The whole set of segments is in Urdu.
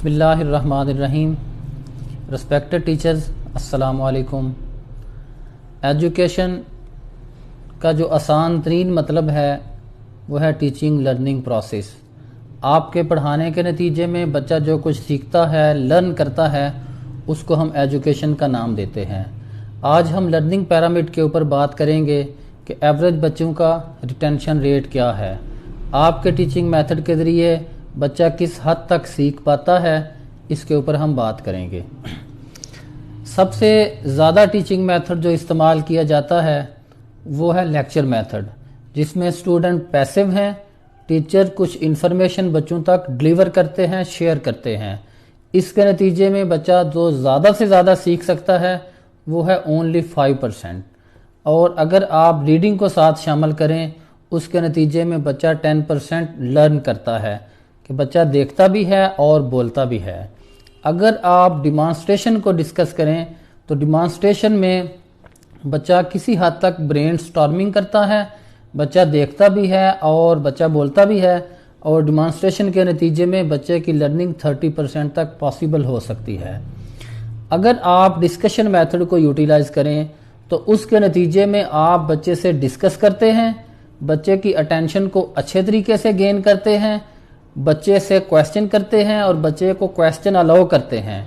بسم اللہ الرحمن الرحیم. ریسپیکٹڈ ٹیچرز، السلام علیکم. ایجوکیشن کا جو آسان ترین مطلب ہے وہ ہے ٹیچنگ لرننگ پروسیس. آپ کے پڑھانے کے نتیجے میں بچہ جو کچھ سیکھتا ہے، لرن کرتا ہے، اس کو ہم ایجوکیشن کا نام دیتے ہیں. آج ہم لرننگ پیرامڈ کے اوپر بات کریں گے کہ ایوریج بچوں کا ریٹینشن ریٹ کیا ہے. آپ کے ٹیچنگ میتھڈ کے ذریعے بچہ کس حد تک سیکھ پاتا ہے، اس کے اوپر ہم بات کریں گے. سب سے زیادہ ٹیچنگ میتھڈ جو استعمال کیا جاتا ہے وہ ہے لیکچر میتھڈ، جس میں اسٹوڈنٹ پیسو ہیں، ٹیچر کچھ انفارمیشن بچوں تک ڈلیور کرتے ہیں، شیئر کرتے ہیں. اس کے نتیجے میں بچہ جو زیادہ سے زیادہ سیکھ سکتا ہے وہ ہے اونلی 5%. اور اگر آپ ریڈنگ کو ساتھ شامل کریں اس کے نتیجے میں بچہ 10% لرن کرتا ہے کہ بچہ دیکھتا بھی ہے اور بولتا بھی ہے. اگر آپ ڈیمانسٹریشن کو ڈسکس کریں تو ڈیمانسٹریشن میں بچہ کسی حد تک برین سٹارمنگ کرتا ہے، بچہ دیکھتا بھی ہے اور بچہ بولتا بھی ہے، اور ڈیمانسٹریشن کے نتیجے میں بچے کی لرننگ 30% تک پاسبل ہو سکتی ہے. اگر آپ ڈسکشن میتھڈ کو یوٹیلائز کریں تو اس کے نتیجے میں آپ بچے سے ڈسکس کرتے ہیں، بچے کی اٹینشن کو اچھے طریقے سے گین کرتے ہیں، بچے سے کویسچن کرتے ہیں اور بچے کو کویسچن الاؤ کرتے ہیں.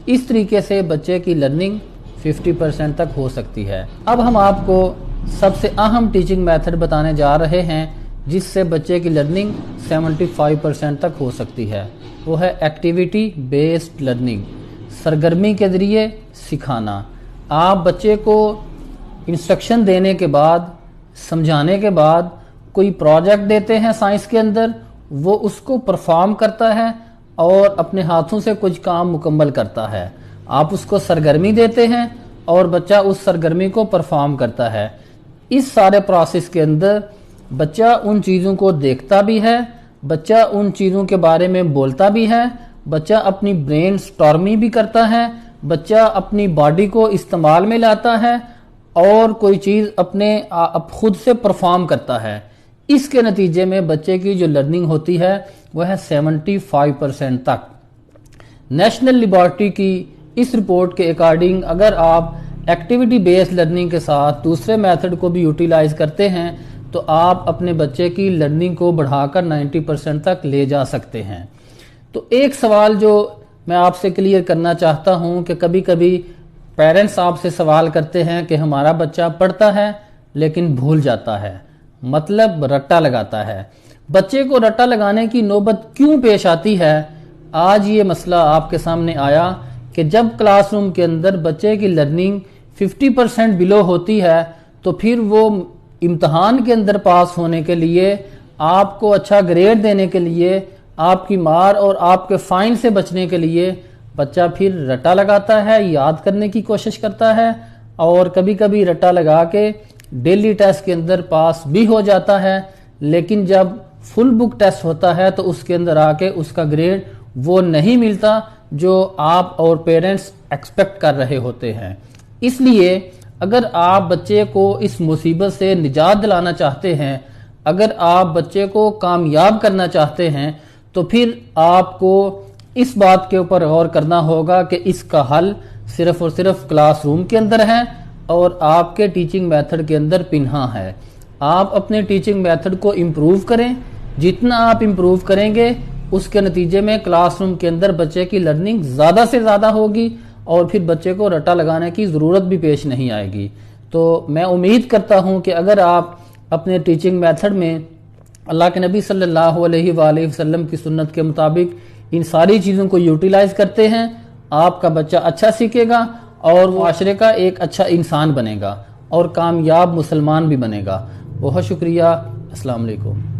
اس طریقے سے بچے کی لرننگ 50% تک ہو سکتی ہے. اب ہم آپ کو سب سے اہم ٹیچنگ میتھڈ بتانے جا رہے ہیں جس سے بچے کی لرننگ 75% تک ہو سکتی ہے. وہ ہے ایکٹیویٹی بیسڈ لرننگ، سرگرمی کے ذریعے سکھانا. آپ بچے کو انسٹرکشن دینے کے بعد، سمجھانے کے بعد کوئی پروجیکٹ دیتے ہیں سائنس کے اندر، وہ اس کو پرفارم کرتا ہے اور اپنے ہاتھوں سے کچھ کام مکمل کرتا ہے. آپ اس کو سرگرمی دیتے ہیں اور بچہ اس سرگرمی کو پرفارم کرتا ہے. اس سارے پروسیس کے اندر بچہ ان چیزوں کو دیکھتا بھی ہے، بچہ ان چیزوں کے بارے میں بولتا بھی ہے، بچہ اپنی برین سٹارمی بھی کرتا ہے، بچہ اپنی باڈی کو استعمال میں لاتا ہے اور کوئی چیز اپنے خود سے پرفارم کرتا ہے. اس کے نتیجے میں بچے کی جو لرننگ ہوتی ہے وہ ہے 75% تک. نیشنل لیبارٹری کی اس رپورٹ کے اکارڈنگ اگر آپ ایکٹیویٹی بیسڈ لرننگ کے ساتھ دوسرے میتھڈ کو بھی یوٹیلائز کرتے ہیں تو آپ اپنے بچے کی لرننگ کو بڑھا کر 90% تک لے جا سکتے ہیں. تو ایک سوال جو میں آپ سے کلیئر کرنا چاہتا ہوں کہ کبھی کبھی پیرنٹس آپ سے سوال کرتے ہیں کہ ہمارا بچہ پڑھتا ہے لیکن بھول جاتا ہے، مطلب رٹا لگاتا ہے. بچے کو رٹا لگانے کی نوبت کیوں پیش آتی ہے؟ آج یہ مسئلہ آپ کے سامنے آیا کہ جب کلاس روم کے اندر بچے کی لرننگ 50% بلو ہوتی ہے تو پھر وہ امتحان کے اندر پاس ہونے کے لیے، آپ کو اچھا گریڈ دینے کے لیے، آپ کی مار اور آپ کے فائن سے بچنے کے لیے بچہ پھر رٹا لگاتا ہے، یاد کرنے کی کوشش کرتا ہے اور کبھی کبھی رٹا لگا کے ڈیلی ٹیسٹ کے اندر پاس بھی ہو جاتا ہے. لیکن جب فل بک ٹیسٹ ہوتا ہے تو اس کے اندر آ کے اس کا گریڈ وہ نہیں ملتا جو آپ اور پیرنٹس ایکسپیکٹ کر رہے ہوتے ہیں. اس لیے اگر آپ بچے کو اس مصیبت سے نجات دلانا چاہتے ہیں، اگر آپ بچے کو کامیاب کرنا چاہتے ہیں تو پھر آپ کو اس بات کے اوپر غور کرنا ہوگا کہ اس کا حل صرف اور صرف کلاس روم کے اندر ہے اور آپ کے ٹیچنگ میتھڈ کے اندر پنہاں ہے. آپ اپنے ٹیچنگ میتھڈ کو امپروو کریں. جتنا آپ امپروو کریں گے اس کے نتیجے میں کلاس روم کے اندر بچے کی لرننگ زیادہ سے زیادہ ہوگی اور پھر بچے کو رٹا لگانے کی ضرورت بھی پیش نہیں آئے گی. تو میں امید کرتا ہوں کہ اگر آپ اپنے ٹیچنگ میتھڈ میں اللہ کے نبی صلی اللہ علیہ وآلہ وسلم کی سنت کے مطابق ان ساری چیزوں کو یوٹیلائز کرتے ہیں، آپ کا بچہ اچھا سیکھے گا اور معاشرے کا ایک اچھا انسان بنے گا اور کامیاب مسلمان بھی بنے گا. بہت شکریہ. السلام علیکم.